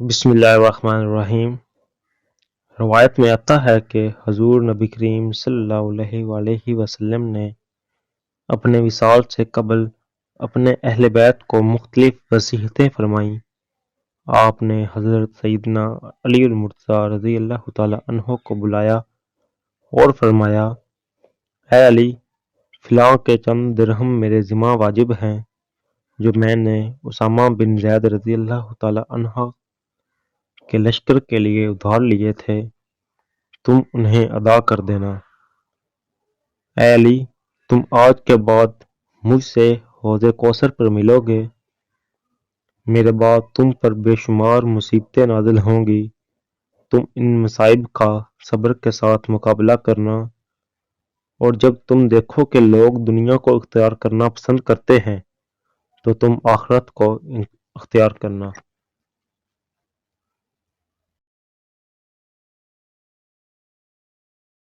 بسم اللہ الرحمن الرحیم۔ روایت میں آتا ہے کہ حضور نبی کریم صلی اللہ علیہ وآلہ وسلم نے اپنے وصال سے قبل اپنے اہل بیت کو مختلف نصیحتیں فرمائیں۔ آپ نے حضرت سیدنا علی المرتضیٰ رضی اللہ تعالی عنہ کو بلایا اور فرمایا، اے علی، فلاں کے چند درہم میرے ذمہ واجب ہیں جو میں نے اسامہ بن زید رضی اللہ تعالی عنہ کے لشکر کے لیے ادھار لیے تھے، تم انہیں ادا کر دینا۔ اے علی، تم آج کے بعد مجھ سے حوض کوثر پر ملو گے، میرے بعد تم پر بے شمار مصیبتیں نازل ہوں گی، تم ان مصائب کا صبر کے ساتھ مقابلہ کرنا، اور جب تم دیکھو کہ لوگ دنیا کو اختیار کرنا پسند کرتے ہیں تو تم آخرت کو اختیار کرنا۔